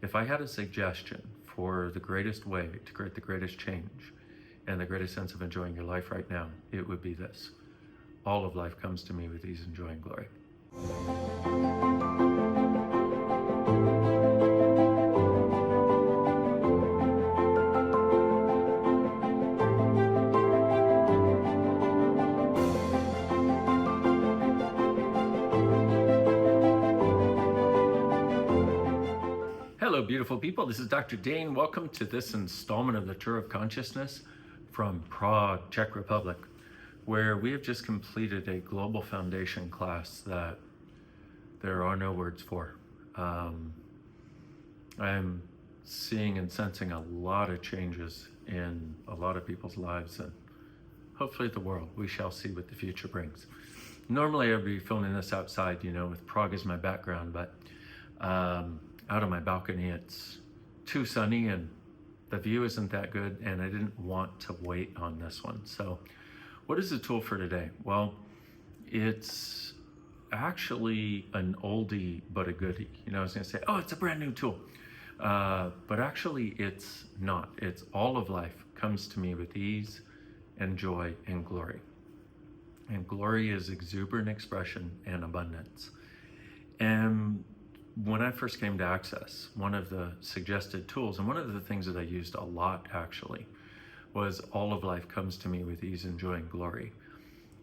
If I had a suggestion for the greatest way to create the greatest change and the greatest sense of enjoying your life right now, it would be this. All of life comes to me with ease and joy and glory. Hello, beautiful people. This is Dr. Dane. Welcome to this installment of the Tour of Consciousness from Prague, Czech Republic, where we have just completed a global foundation class that there are no words for. I'm seeing and sensing a lot of changes in a lot of people's lives and hopefully the world. We shall see what the future brings. Normally I'd be filming this outside, with Prague as my background, but out on my balcony it's too sunny and the view isn't that good, and I didn't want to wait on this one. So what is the tool for today? Well, it's actually an oldie but a goodie. I was going to say, oh, it's a brand new tool. But actually it's not. It's all of life comes to me with ease and joy and glory. And glory is exuberant expression and abundance. And when I first came to Access, one of the suggested tools, and one of the things that I used a lot actually, was all of life comes to me with ease and joy and glory.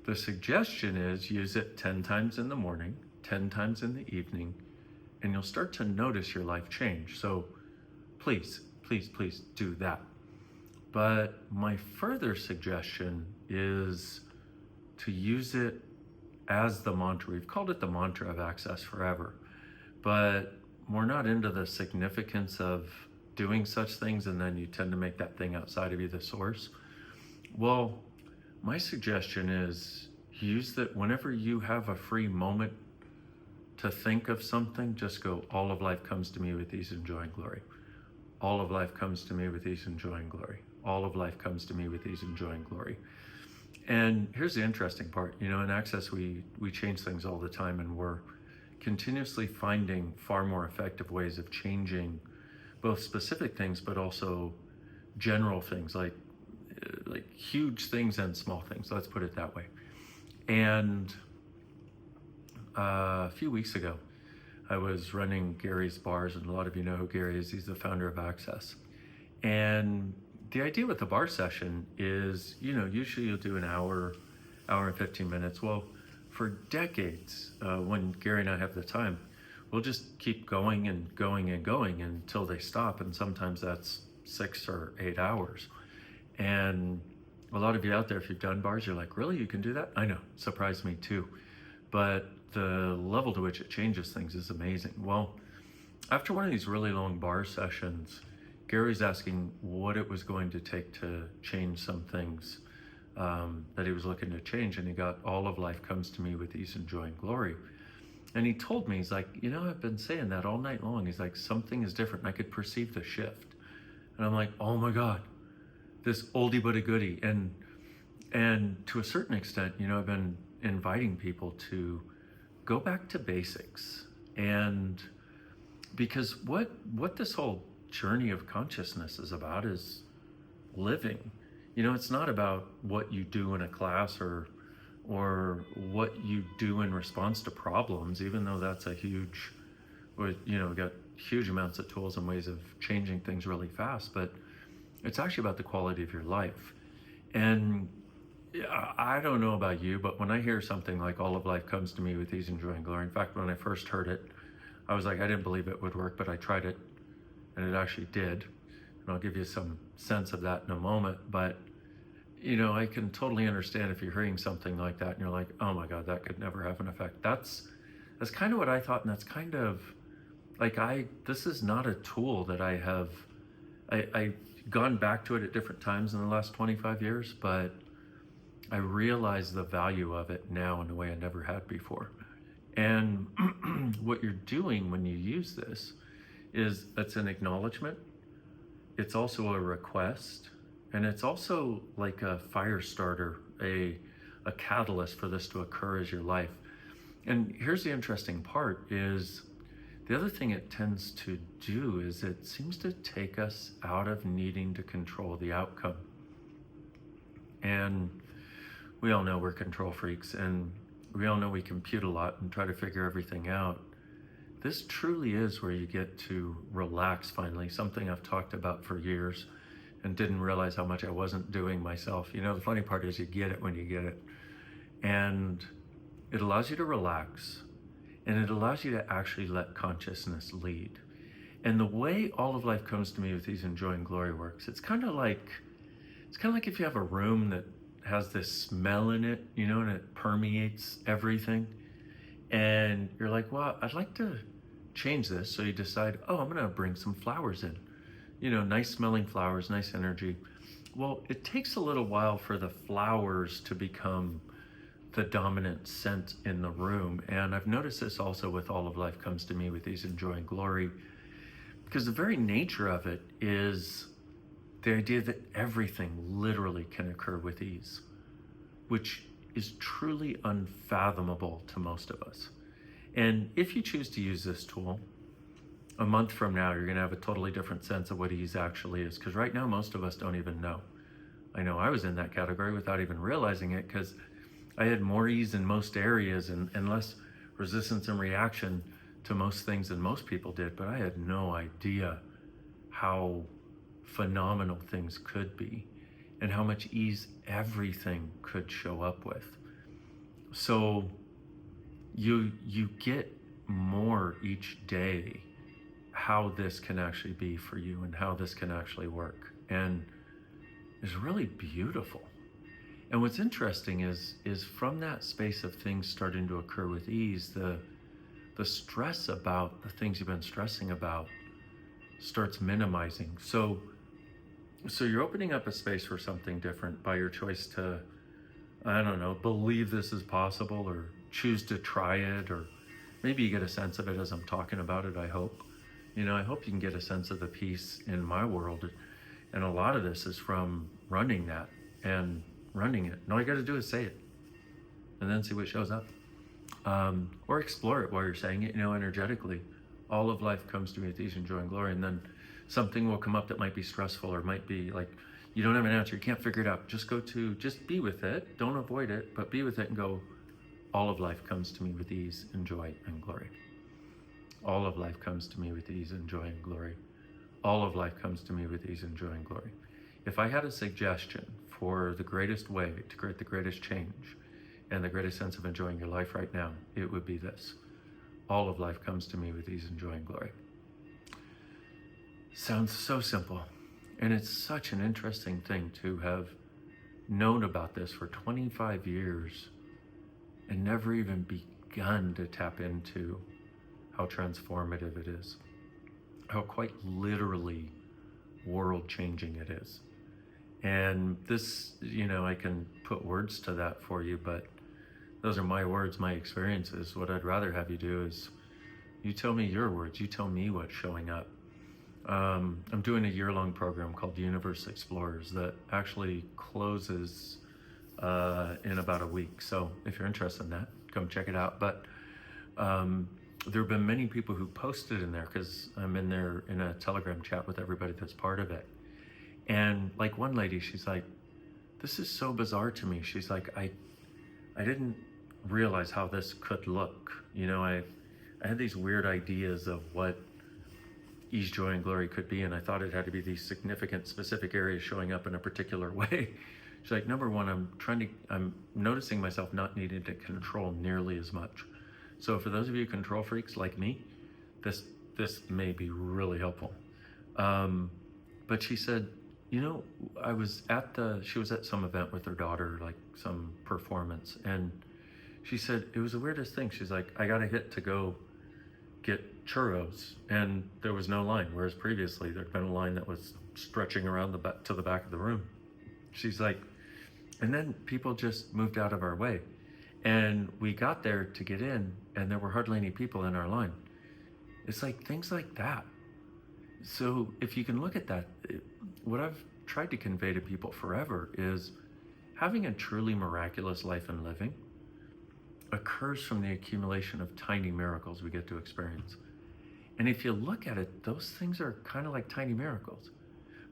The suggestion is use it 10 times in the morning, 10 times in the evening, and you'll start to notice your life change. So please, please, please do that. But my further suggestion is to use it as the mantra. We've called it the mantra of Access forever. But we're not into the significance of doing such things and then you tend to make that thing outside of you the source. Well, my suggestion is use that whenever you have a free moment to think of something, just go, all of life comes to me with ease and joy and glory. All of life comes to me with ease and joy and glory. All of life comes to me with ease and joy and glory. And here's the interesting part. In Access, we change things all the time, and we're continuously finding far more effective ways of changing both specific things, but also general things like huge things and small things. Let's put it that way. And a few weeks ago, I was running Gary's Bars, and a lot of you know who Gary is. He's the founder of Access. And the idea with the bar session is, usually you'll do an hour and 15 minutes. Well, for decades, when Gary and I have the time, we'll just keep going and going and going until they stop. And sometimes that's 6 or 8 hours. And a lot of you out there, if you've done bars, you're like, really, you can do that? I know, surprised me too. But the level to which it changes things is amazing. Well, after one of these really long bar sessions, Gary's asking what it was going to take to change some things that he was looking to change, and he got all of life comes to me with ease and joy and glory. And he told me, he's like, I've been saying that all night long. He's like, something is different, and I could perceive the shift. And I'm like, oh my God, this oldie but a goodie. And to a certain extent, I've been inviting people to go back to basics. And because what this whole journey of consciousness is about is living. It's not about what you do in a class or what you do in response to problems, even though that's a huge, we got huge amounts of tools and ways of changing things really fast, but it's actually about the quality of your life. And I don't know about you, but when I hear something like all of life comes to me with ease and joy and glory, in fact, when I first heard it, I was like, I didn't believe it would work, but I tried it and it actually did. And I'll give you some sense of that in a moment. But, I can totally understand if you're hearing something like that and you're like, oh my God, that could never have an effect. That's kind of what I thought. And that's kind of like, this is not a tool that I've gone back to it at different times in the last 25 years, but I realize the value of it now in a way I never had before. And what you're doing when you use this is it's an acknowledgement. It's also a request. And it's also like a fire starter, a catalyst for this to occur as your life. And here's the interesting part is The other thing it tends to do is it seems to take us out of needing to control the outcome. And we all know we're control freaks, and we all know we compute a lot and try to figure everything out. This truly is where you get to relax finally, something I've talked about for years and didn't realize how much I wasn't doing myself. You know, the funny part is you get it when you get it. And it allows you to relax, and it allows you to actually let consciousness lead. And the way all of life comes to me with these Enjoying Glory works, it's kind of like if you have a room that has this smell in it, you know, and it permeates everything. And you're like, well, I'd like to change this. So you decide, oh, I'm going to bring some flowers in. You know, nice smelling flowers, nice energy. Well, it takes a little while for the flowers to become the dominant scent in the room. And I've noticed this also with All of Life Comes to Me with these Enjoying Glory, because the very nature of it is the idea that everything literally can occur with ease, which is truly unfathomable to most of us. And if you choose to use this tool, a month from now, you're going to have a totally different sense of what ease actually is. Because right now, most of us don't even know. I know I was in that category without even realizing it, because I had more ease in most areas and less resistance and reaction to most things than most people did. But I had no idea how phenomenal things could be and how much ease everything could show up with. So you get more each day how this can actually be for you and how this can actually work. And it's really beautiful. And what's interesting is from that space of things starting to occur with ease, the stress about the things you've been stressing about starts minimizing. So you're opening up a space for something different by your choice to, I don't know, believe this is possible or choose to try it, or maybe you get a sense of it as I'm talking about it, I hope. You know, I hope you can get a sense of the peace in my world. And a lot of this is from running that and running it. And all you got to do is say it and then see what shows up. Or explore it while you're saying it, you know, energetically. All of life comes to me with ease, Enjoying Glory. And then something will come up that might be stressful or might be like, you don't have an answer, you can't figure it out. Just be with it. Don't avoid it, but be with it and go, all of life comes to me with ease and joy and glory. All of life comes to me with ease and joy and glory. All of life comes to me with ease and joy and glory. If I had a suggestion for the greatest way to create the greatest change and the greatest sense of enjoying your life right now, it would be this. All of life comes to me with ease and joy and glory. Sounds so simple. And it's such an interesting thing to have known about this for 25 years and never even begun to tap into how transformative it is, how quite literally world-changing it is. And this, you know, I can put words to that for you, but those are my words, my experiences. What I'd rather have you do is you tell me your words, you tell me what's showing up. I'm doing a year-long program called Universe Explorers that actually closes in about a week. So if you're interested in that, come check it out. But there have been many people who posted in there, because I'm in there in a Telegram chat with everybody that's part of it. And like one lady, she's like, this is so bizarre to me. She's like, I didn't realize how this could look. You know, I had these weird ideas of what ease, joy, and glory could be, and I thought it had to be these significant, specific areas showing up in a particular way. She's like, number one, I'm noticing myself not needing to control nearly as much. So for those of you control freaks like me, this may be really helpful. But she said, you know, she was at some event with her daughter, like some performance, and she said, it was the weirdest thing. She's like, I got a hit to go get churros, and there was no line, whereas previously there'd been a line that was stretching around to the back of the room. She's like, and then people just moved out of our way. And we got there to get in, and there were hardly any people in our line. It's like things like that. So if you can look at that, what I've tried to convey to people forever is having a truly miraculous life and living occurs from the accumulation of tiny miracles we get to experience. And if you look at it, those things are kind of like tiny miracles.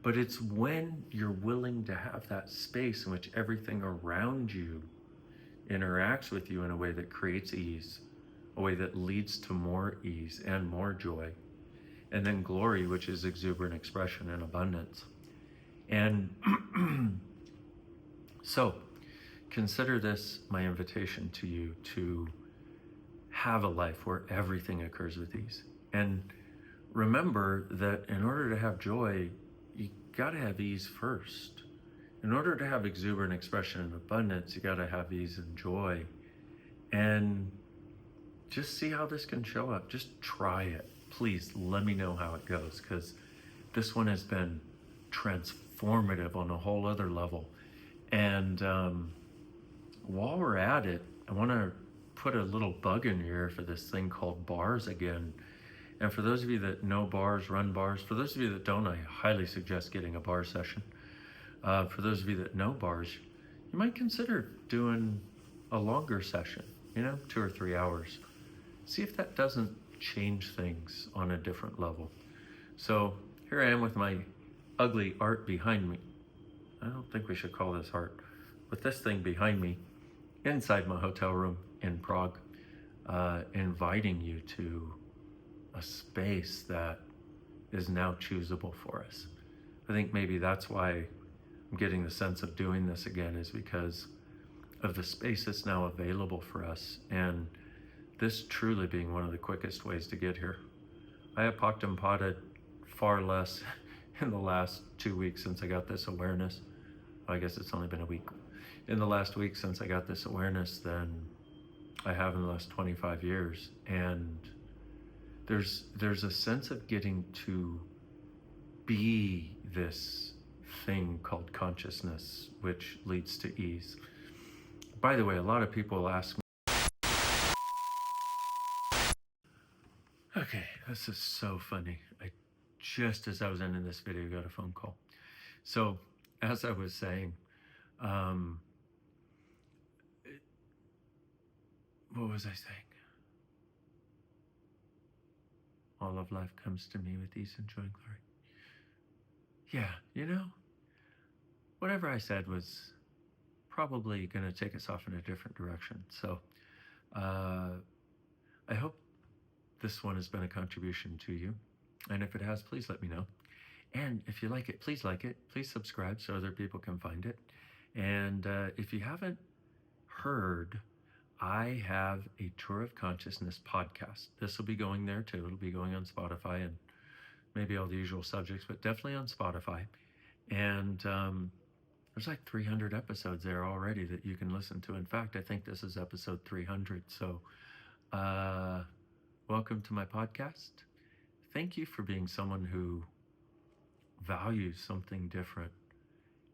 But it's when you're willing to have that space in which everything around you interacts with you in a way that creates ease, a way that leads to more ease and more joy, and then glory, which is exuberant expression and abundance. And so consider this my invitation to you to have a life where everything occurs with ease. And remember that in order to have joy, you got to have ease first. In order to have exuberant expression and abundance, you got to have ease and joy. And just see how this can show up. Just try it. Please let me know how it goes, because this one has been transformative on a whole other level. And while we're at it, I want to put a little bug in your ear for this thing called bars again. And for those of you that know bars, run bars, for those of you that don't, I highly suggest getting a bar session. For those of you that know bars, you might consider doing a longer session, 2 or 3 hours. See if that doesn't change things on a different level. So here I am with my ugly art behind me. I don't think we should call this art, but this thing behind me, inside my hotel room in Prague, inviting you to a space that is now choosable for us. I think maybe that's why I'm getting the sense of doing this again, is because of the space that's now available for us, and this truly being one of the quickest ways to get here. I have pocked and potted far less in the last 2 weeks since I got this awareness. I guess it's only been a week. In the last week since I got this awareness than I have in the last 25 years. And there's a sense of getting to be this thing called consciousness, which leads to ease. By the way, a lot of people ask me, okay, this is so funny. Just as I was ending this video, got a phone call. So as I was saying, what was I saying? All of life comes to me with ease and joy and glory. Yeah, whatever I said was probably going to take us off in a different direction. So I hope this one has been a contribution to you. And if it has, please let me know. And if you like it, please subscribe so other people can find it. And if you haven't heard, I have a Tour of Consciousness podcast. This will be going there too. It'll be going on Spotify and maybe all the usual subjects, but definitely on Spotify. And there's like 300 episodes there already that you can listen to. In fact, I think this is episode 300. So welcome to my podcast. Thank you for being someone who values something different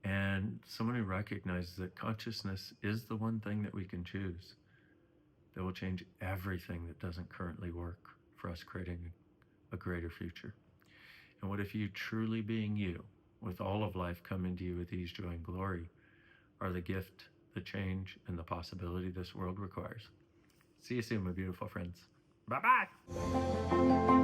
and someone who recognizes that consciousness is the one thing that we can choose that will change everything that doesn't currently work for us creating a greater future. And what if you truly being you, with all of life coming to you with ease, joy, and glory, are the gift, the change, and the possibility this world requires. See you soon, my beautiful friends. Bye-bye.